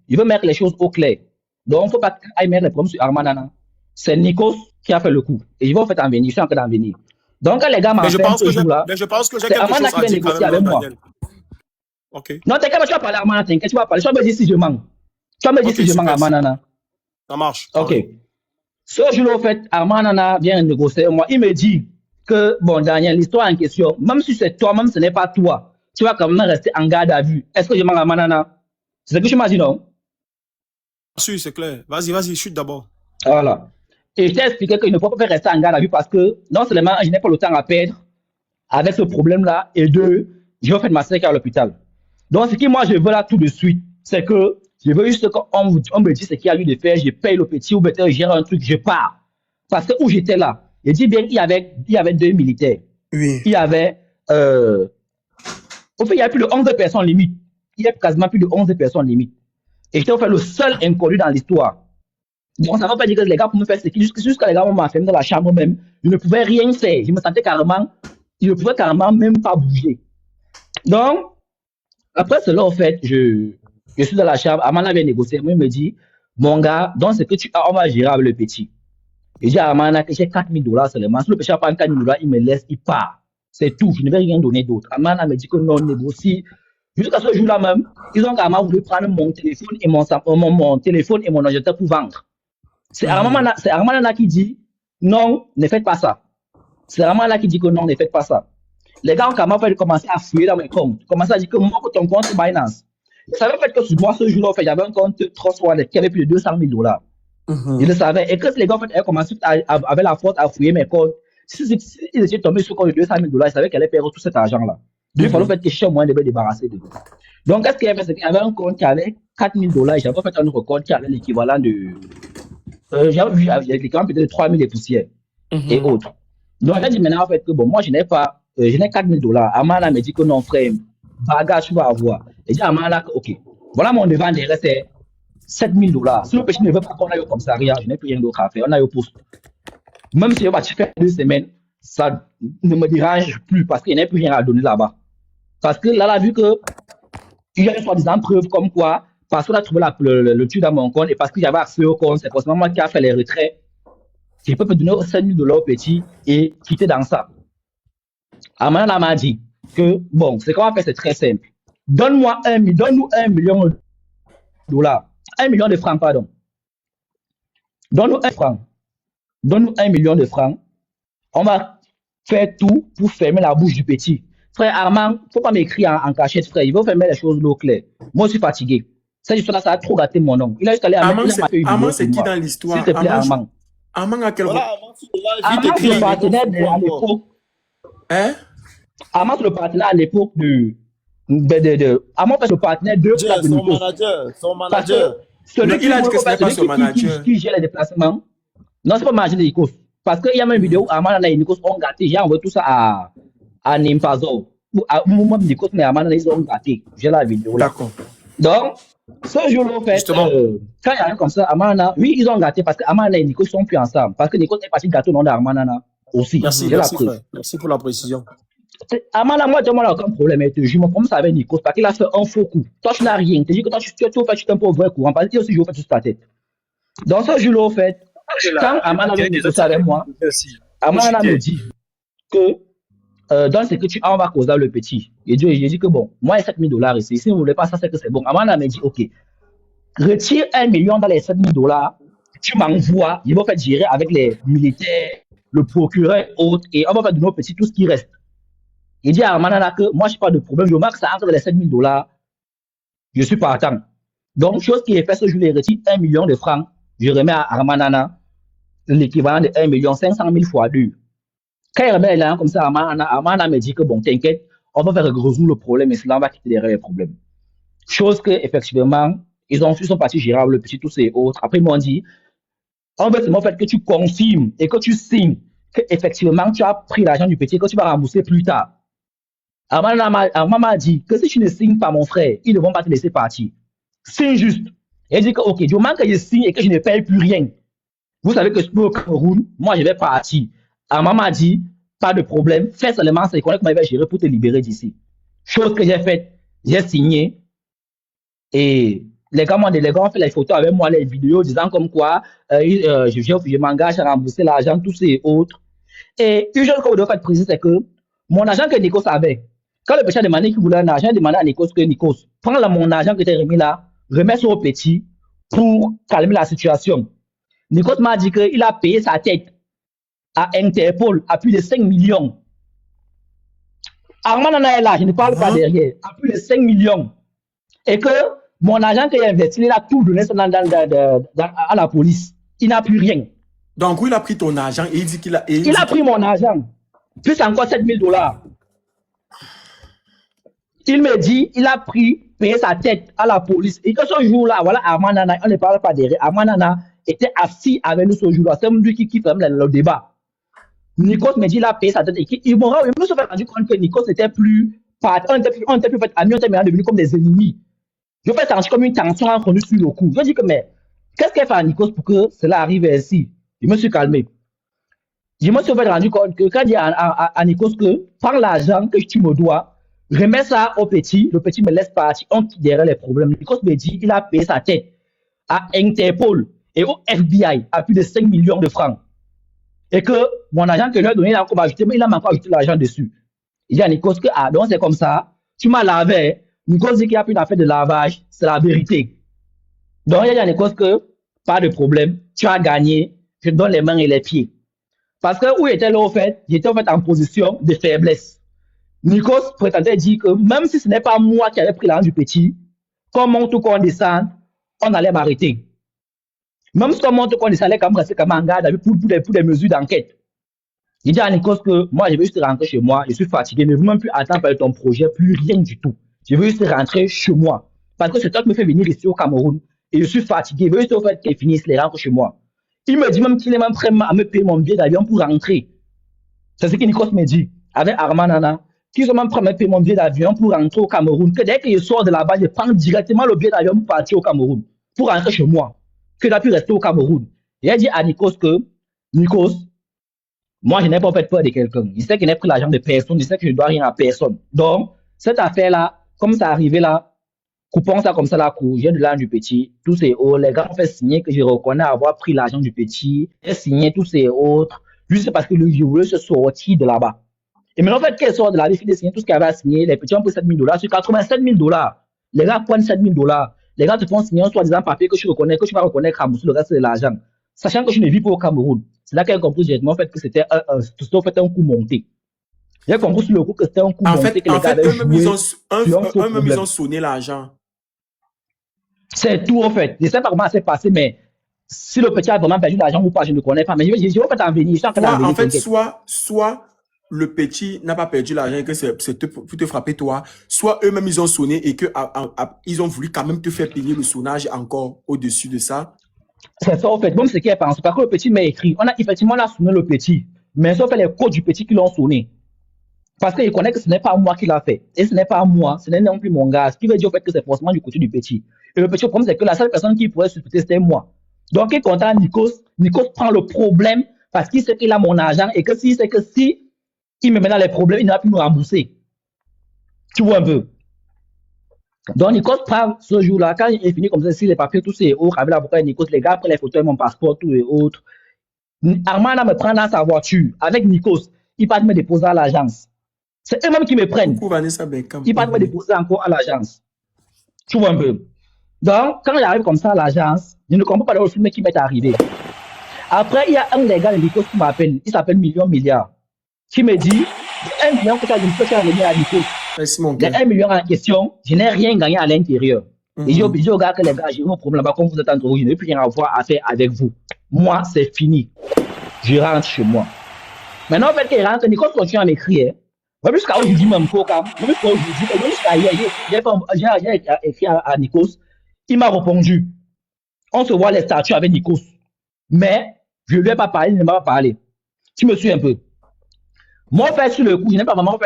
Il veut mettre les choses au clair. Donc, il ne faut pas qu'il mettre les problèmes sur Armana. C'est Nikos qui a fait le coup. Et je vais en fait en venir. Je suis en train d'en venir. Donc, quand les gars m'appellent ce jour-là, je pense que j'ai c'est quelque Armana chose qui à vient dire négocier avec moi. Ok. Non, t'inquiète pas, tu vas parler à Armana, t'inquiète, tu vas parler. Tu vas me dire si je mens. Tu vas me dire si je mens à Armana. Ça marche. Ok. Ce jour-là, en fait, Armana vient négocier avec moi. Il me dit que, bon, Daniel, l'histoire en question, même si c'est toi, même si ce n'est pas toi, tu vas quand même rester en garde à vue. Est-ce que je mens à Armana? C'est ce que je m'as dit, non? Si, c'est clair. Vas-y, chute d'abord. Voilà. Et je t'ai expliqué qu'il ne faut pas rester en garde à vue parce que, non seulement, je n'ai pas le temps à perdre avec ce problème-là, et 2, je vais faire ma séquence à l'hôpital. Donc, ce que moi, je veux là tout de suite, c'est que je veux juste qu'on me dise ce qu'il y a lieu de faire, je paye le petit, ou peut-être je gère un truc, je pars. Parce que où j'étais là, je dis bien qu'il y avait 2 militaires. Oui. Il y avait, au fait, il y a plus de 11 personnes limite. Il y a quasiment plus de 11 personnes limite. Et j'étais en fait le seul inconnu dans l'histoire. Donc, ça ne veut pas dire que les gars pouvaient faire ce qu'ils jusqu'à les gars m'ont enfermé dans la chambre même. Je ne pouvais rien faire. Je me sentais carrément, je ne pouvais carrément même pas bouger. Donc, après cela, en fait, je suis dans la chambre. Amana avait négocié. Moi, il me dit, mon gars, donc ce que tu as, on va gérer avec le petit. Et j'ai dit à Amana que j'ai $4,000 seulement. Si le petit a pas $4,000, il me laisse, il part. C'est tout. Je ne vais rien donner d'autre. Amana me dit que non, on négocie. Jusqu'à ce jour-là même, ils ont carrément voulu prendre mon téléphone et mon téléphone et mon ordinateur pour vendre. C'est Armana qui dit non, ne faites pas ça. C'est Armana qui dit que non, ne faites pas ça. Les gars ont carrément commencé à fouiller dans mes comptes. Commencé à dire que moi, que ton compte Binance. Ils savaient fait que sur moi, ce jour-là, il y avait un compte Trust Wallet qui avait plus de $200,000. Ils le savaient. Et que les gars avaient commencé avec la faute à fouiller mes comptes. Si ils étaient tombés sur le compte de $200,000, ils savaient qu'elle allait perdre tout cet argent-là. Donc, il fallait faire que je au moins de me débarrasser de tout. Donc, qu'est-ce qu'il y avait? C'est qu'il y avait un compte qui avait $4,000. J'avais fait un autre compte qui avait l'équivalent de. J'avais vu l'équivalent peut-être de 3,000 et poussières et autres. Donc, j'ai dit maintenant, en fait, que bon, moi, je n'ai $4,000. Amana me dit que non, frère, bagage, tu vas avoir. Et j'ai dit à Amana, ok, voilà mon devant derrière, c'est $7,000. Si le péché ne veut pas qu'on aille au commissariat, je n'ai plus rien d'autre à faire. On aille au poste. Même si je vais faire 2 semaines, ça ne me dérange plus parce qu'il n'y a plus rien à donner là-bas. Parce que là, vu que il y a une soi-disant preuve comme quoi, parce qu'on a trouvé le truc dans mon compte et parce qu'il y avait accès au compte, c'est forcément moi qui a fait les retraits. Je peux me donner $7,000 au petit et quitter dans ça. Amana m'a dit que, bon, ce qu'on va faire, c'est très simple. Donne-nous $1 million. $1 million de francs, pardon. Donne-nous $1 million de francs. On va faire tout pour fermer la bouche du petit. Frère Armand, faut pas m'écrire en cachette, frère. Il veut fermer les choses au clair. Moi, je suis fatigué. Cette histoire-là, ça a trop gâté mon nom. Il a juste allé à Armand, c'est qui dans l'histoire? S'il te plaît, Armand. Armand a quel rôle? Voilà, Armand, le partenaire à l'époque. Hein? Armand, le partenaire à l'époque Armand, le partenaire de son manager. Il a dit que ce n'est pas son manager. Qui gère les déplacements. Non, c'est pas le manager de Nikos. Parce qu'il y a même une vidéo où Armand et Nikos ont gâté. J'ai envoyé tout ça à Nimpazo. À moment Nikos, mais Armand ils ont gâté. J'ai la vidéo là. D'accord. Donc, ce jour-là, en fait, quand il y a rien comme ça, Armand, oui, ils ont gâté parce que Armand et Nikos sont plus ensemble. Parce que Nikos est parti gâter au nom d'Armand aussi. Merci, frère. Merci pour la précision. Amana, moi, tu n'as aucun problème. Je me promets avec Nikos parce qu'il a fait un faux coup. Toi, tu n'as rien. Tu dis que toi, tu es un peu vrai courant. Parce que aussi, je fais sur ta tête. Dans ce jour-là, en fait, quand Amana veut négocier avec moi, Amana me dit que dans ce que tu as, on va causer le petit. Et j'ai dit que bon, moi, il y a 7 000 $ ici. Si vous ne voulez pas ça, c'est que c'est bon. Amana me dit, OK, retire 1 million dans les 7 000 $. Tu m'envoies. Je vais faire gérer avec les militaires, le procureur, autres. Et on va faire de nos petits tout ce qui reste. Il dit à Armanana que moi, je n'ai pas de problème. Je marque ça entre les 7 000 $. Je suis partant. Donc, chose qui est faite, je lui retire 1 million de francs. Je remets à Armanana l'équivalent de 1 500 000 fois 2. Quand il remet l'argent comme ça, Armanana me dit que bon, t'inquiète, on va faire résoudre le problème et cela va quitter derrière les problèmes. Chose que, effectivement, ils sont partis gérer le petit, tous ces autres. Après, ils m'ont dit, on veut seulement faire que tu confirmes et que tu signes que effectivement tu as pris l'argent du petit et que tu vas rembourser plus tard. Armand m'a dit que si tu ne signes pas, mon frère, ils ne vont pas te laisser partir. Signe juste. Il dit que, ok, du moment que je signe et que je ne paye plus rien, vous savez que je peux au Cameroun, moi je vais partir. Armand m'a dit, pas de problème, fais seulement ça et connais comment il va gérer pour te libérer d'ici. Chose que j'ai faite, j'ai signé et les gars ont fait les photos avec moi, les vidéos disant comme quoi je m'engage à rembourser l'argent, tous ces autres. Et une chose que vous devez faire préciser, c'est que mon argent que Nikos avait, quand le petit a demandé qu'il voulait un argent, il a demandé à Nikos que Nikos, prends là mon argent que tu as remis là, remets ça au petit pour calmer la situation. Nikos m'a dit qu'il a payé sa tête à Interpol à plus de 5 millions. Armand Nana est là, je ne parle pas derrière, à plus de 5 millions. Et que mon argent qu'il a investi, il a tout donné à la police. Il n'a plus rien. Donc, il a pris ton argent et il dit qu'il a... Il a pris mon argent. Plus encore 7 000 $. Il me dit, il a payé sa tête à la police. Et que ce jour-là, voilà, Armand Nana, on ne parle pas derrière. Armand Nana était assis avec nous ce jour-là. C'est lui qui fait le débat. Nikos me dit, il a payé sa tête. Et il me suis rendu compte que Nikos n'était plus... On n'était plus amis, on était maintenant devenus comme des ennemis. Je fais sentir comme une tension entre nous sur le coup. Je dis que, mais, qu'est-ce qu'elle fait à Nikos pour que cela arrive ainsi? Je me suis calmé. Je me suis rendu compte que quand il dit à Nikos que prends l'argent que tu me dois, remets ça au petit, le petit me laisse partir, on quitte derrière les problèmes. Nikos me dit il a payé sa tête à Interpol et au FBI à plus de 5 millions de francs. Et que mon argent que je lui ai donné, il a encore ajouté, mais il a encore ajouté l'argent dessus. Il dit à Nikos que, ah, donc c'est comme ça, tu m'as lavé. Nikos dit qu'il n'y a plus d'affaire de lavage, c'est la vérité. Donc il dit à Nikos que, pas de problème, tu as gagné, je te donne les mains et les pieds. Parce que où était là au fait, j'étais en fait en position de faiblesse. Nikos prétendait dire que même si ce n'est pas moi qui avais pris l'argent du petit, qu'on monte ou qu'on descende, on allait m'arrêter. Même si on monte ou qu'on descend, on allait quand même rester comme en garde pour des mesures d'enquête. Il dit à Nikos que moi, je veux juste rentrer chez moi, je suis fatigué, ne veux même plus attendre par ton projet, plus rien du tout. Je veux juste rentrer chez moi. Parce que c'est toi qui me fait venir ici au Cameroun. Et je suis fatigué, je veux juste au fait qu'il finisse les rentres chez moi. Il me dit même qu'il est même prêt à me payer mon billet d'avion pour rentrer. C'est ce que Nikos me dit, avec Armand Nana, qu'ils sont même prêts à me payer mon billet d'avion pour rentrer au Cameroun. Que dès que je sors de là-bas, je prends directement le billet d'avion pour partir au Cameroun, pour rentrer chez moi. Que j'ai pu rester au Cameroun. Il a dit à Nikos que, Nikos, moi je n'ai pas fait peur de quelqu'un. Il sait qu'il n'a pris l'argent de personne, il sait que je ne dois rien à personne. Donc, cette affaire-là, comme ça arrivé là, coupons ça comme ça la cour, j'ai de l'argent du petit, tous ces autres, les gars ont fait signer que je reconnais avoir pris l'argent du petit, j'ai signé tous ces autres, juste parce que je voulais se sortir de là-bas. Et maintenant, en fait, qu'elle sort de la vie, il de signer tout ce qu'il avait à signer, les petits ont pris 7 000 $, sur 87 000 $. Les gars prennent 7 000 $. Les gars te font signer un soi-disant papier que tu reconnais, que tu vas reconnaître à Moussou le reste de l'argent. Sachant que je ne vis pas au Cameroun. C'est là qu'elle a compris directement en fait, que c'était un coup monté. J'ai compris sur le coup que c'était un coup monté. En fait, eux-mêmes, ils ont sonné l'argent. C'est tout, en fait. Je ne sais pas comment ça s'est passé, mais Si le petit a vraiment perdu l'argent ou pas, je ne connais pas. Mais je vais t'en venir. En fait, soit le petit n'a pas perdu l'argent et que c'est pour te frapper toi, soit eux-mêmes ils ont sonné et que ils ont voulu quand même te faire payer le sonnage encore au-dessus de ça. C'est ça, en fait. Bon, c'est ce qu'il pense. Parce que le petit m'a écrit. Effectivement, on a sonné le petit. Mais sauf les coachs du petit qui l'ont sonné. Parce qu'il connaît que ce n'est pas moi qui l'a fait. Et ce n'est pas moi. Ce n'est non plus mon gars. Ce qui veut dire, en fait, que c'est forcément du côté du petit. Et le petit, le problème, c'est que la seule personne qui pourrait supporter, c'était moi. Donc, il contacte Nikos. Nikos prend le problème parce qu'il sait qu'il a mon argent et que s'il sait que si il me met dans les problèmes, il n'a plus me rembourser. Tu vois un peu. Donc, Nikos prend ce jour-là, quand il est fini comme ça, si les papiers, tous ces autres, avec l'avocat Nikos, les gars, après les photos, mon passeport, tous les autres. Armand me prend dans sa voiture avec Nikos. Il part me déposer à l'agence. C'est eux-mêmes qui me prennent. Ils partent me déposer encore à l'agence. Tu vois un peu. Donc, quand j'arrive comme ça à l'agence, je ne comprends pas le film qui m'est arrivé. Après, il y a un des gars de Nikos qui m'appelle. Il s'appelle Milliard. Qui me dit, 1 million que tu as gagné à Nikos. Les 1 million en question, je n'ai rien gagné à l'intérieur. Et j'ai obligé au gars que les gars, j'ai eu un problème là-bas, comme vous êtes entre vous, je n'ai plus rien à voir à faire avec vous. Moi, c'est fini. Je rentre chez moi. Maintenant, en fait, qu'il rentre, Nikos continue à m'écrire. Même jusqu'à aujourd'hui, même jusqu'à hier, j'ai écrit à Nikos. Il m'a répondu. On se voit les statuts avec Nikos. Mais je ne lui ai pas parlé, il ne m'a pas parlé. Tu me suis un peu. Moi, en fait, sur le coup, je n'ai pas vraiment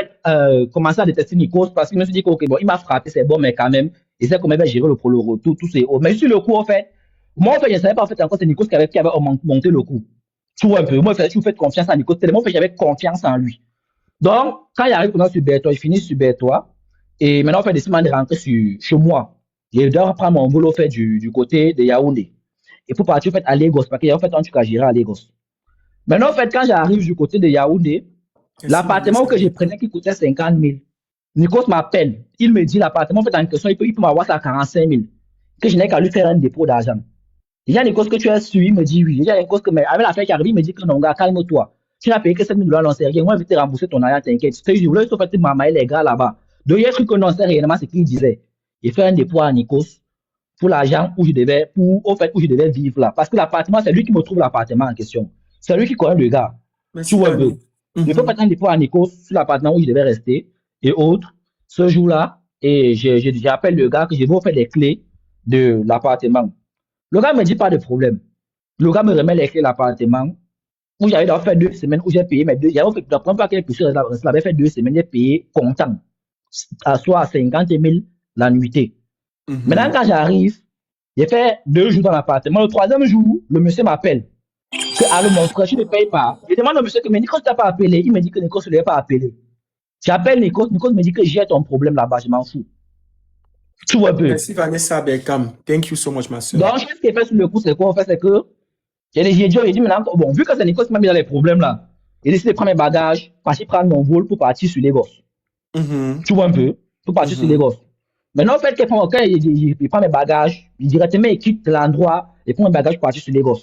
commencé à détester Nikos parce qu'il me suis dit que, ok, bon, il m'a frappé, c'est bon, mais quand même, il sait comment il va gérer le retour, tout c'est haut. Mais sur le coup, en fait, moi, en fait, je ne savais pas, en fait, encore, c'est Nikos qui avait monté le coup. Tu vois un peu. Moi, en fait, je vous fais confiance à Nikos. Tellement, en fait, j'avais confiance en lui. Donc, quand il arrive sur Bertois, il finit sur Bertois. Et maintenant, on fait décider de rentrer chez moi. Je dois reprendre mon boulot fait du côté de Yaoundé. Et pour partir, en fait, à Lagos, parce qu'il y a en fait un truc à gérer à Lagos. Maintenant, en fait, quand j'arrive du côté de Yaoundé, l'appartement que je prenais qui coûtait 50 000, Nikos m'appelle. Il me dit l'appartement, en fait, en question, il peut m'avoir ça à 45 000. Que je n'ai qu'à lui faire un dépôt d'argent. Déjà, Nikos, que tu as su, il me dit oui. Déjà, Nikos, mais avec l'affaire qui arrive, il me dit que non, gars, calme-toi. Tu n'as payé que 7 000 $, non, c'est rien. Moi, je vais te rembourser ton argent, t'inquiète. Je voulais en fait m'amailler les gars là-bas. Donc, il y a un truc que non, c'est réellement ce qu'il disait. Il fait un dépôt à Nikos pour l'argent où je devais vivre là. Parce que l'appartement, c'est lui qui me trouve l'appartement en question. C'est lui qui connaît le gars. Tu vois un peu. Je peux faire un dépôt à Nikos sur l'appartement où je devais rester et autres. Ce jour-là, et j'appelle le gars que je vais faire les clés de l'appartement. Le gars me dit pas de problème. Le gars me remet les clés de l'appartement. Où j'avais fait 2 semaines où j'ai payé mes deux. J'avais fait la première fois que j'avais fait 2 semaines, j'ai payé comptant. Soit à 50 000 la nuitée. Maintenant, quand j'arrive, j'ai fait 2 jours dans l'appartement. Le 3e jour, le monsieur m'appelle. Allô, mon frère, je ne paye pas. Je demande au monsieur que Nikos ne t'a pas appelé. Il me dit que Nikos ne l'a pas appelé. J'appelle Nikos me dit que j'ai ton problème là-bas, je m'en fous. Tu vois un peu. Merci Vanessa Beckham. Thank you so much, ma soeur. Donc, ce qui est fait sur le coup, c'est quoi en fait, c'est que j'ai dit maintenant, bon, vu que c'est Nikos qui m'a mis dans les problèmes là, j'ai décidé de prendre mes bagages, partir prendre mon vol pour partir sur Lagos. Tu vois un peu, pour partir sur Lagos. Maintenant, en fait, quand il prend mes bagages, il directement il quitte l'endroit et prend mes bagages pour partir sur Lagos.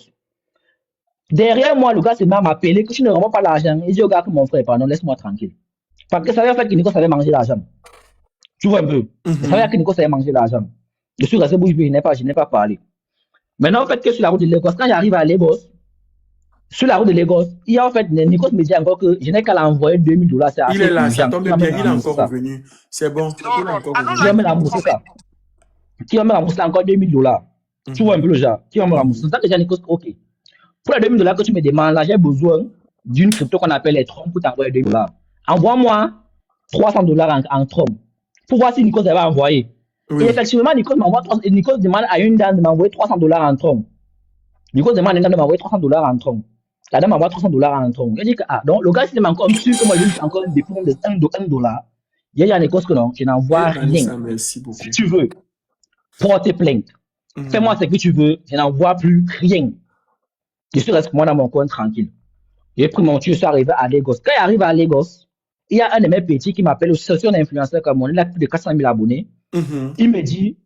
Derrière moi, le gars s'est même appelé que je ne remets pas l'argent. Il dit au gars que mon frère, pardon, laisse-moi tranquille. Parce que ça veut dire que Nikos avait mangé l'argent. Tu vois un peu. Ça veut dire que Nikos avait mangé l'argent. Je suis resté bouche bée, je n'ai pas parlé. Maintenant, en fait, que sur la route de Lagos, quand j'arrive à Lagos, sur la route de Lagos, il y a en fait, Nikos me dit encore que je n'ai qu'à l'envoyer 2 000 $. Il est là, ça tombe bien, il est encore revenu. C'est bon, il est encore revenu. Tu vas me rembourser ça. Tu vas me rembourser encore 2 000 $. Tu vois un peu le genre. Tu vas me rembourser. C'est ça que j'ai Nikos, ok. Pour les 2 000 $ que tu me demandes, là, j'ai besoin d'une crypto qu'on appelle les Tron pour t'envoyer 2 000 $. Envoie-moi 300 $ en Tron pour voir si Nikos va envoyer. Oui. Et effectivement, Nikos demande à une dame de m'envoyer 300 $ en Tron. Nikos demande à une dame de m'envoyer 300 $ en Tron. La dame m'envoie 300 $ en Tron. Je dis que, donc, le gars, s'il m'encore sûr que moi, j'ai encore des fonds de 1 $. Il y a Nikos que non, je n'envoie rien. Merci beaucoup. Si tu veux, porter plainte. Fais-moi ce que tu veux, je n'envoie plus rien. Je suis resté moi dans mon coin tranquille. J'ai pris mon tuyau, je suis arrivé à Lagos. Quand il arrive à Lagos, il y a un de mes petits qui m'appelle, c'est un influenceur comme moi, il a plus de 400 000 abonnés. Il me dit,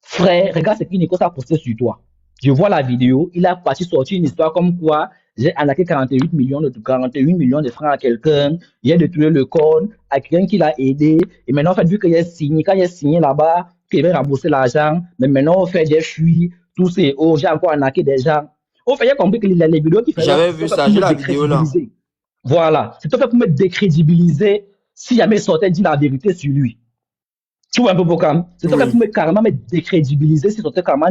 frère, regarde ce que Nikos a posté sur toi. Je vois la vidéo, il a sorti une histoire comme quoi j'ai arnaqué 41 millions de francs à quelqu'un, j'ai détruit le code à quelqu'un qui l'a aidé, et maintenant, en fait, vu que j'ai signé, quand j'ai signé là-bas, qu'il va rembourser l'argent, mais maintenant, en fait, j'ai fui, tous ces oh, j'ai encore arnaqué des gens. Au fait, il a compris que les vidéos qu'il fait. J'avais vu ça, j'ai la vidéo là. Voilà, c'est tout fait pour me décrédibiliser si jamais il sortait dire la vérité sur lui. Tu vois un peu pourquoi? C'est tout fait pour me carrément me décrédibiliser si il sortait carrément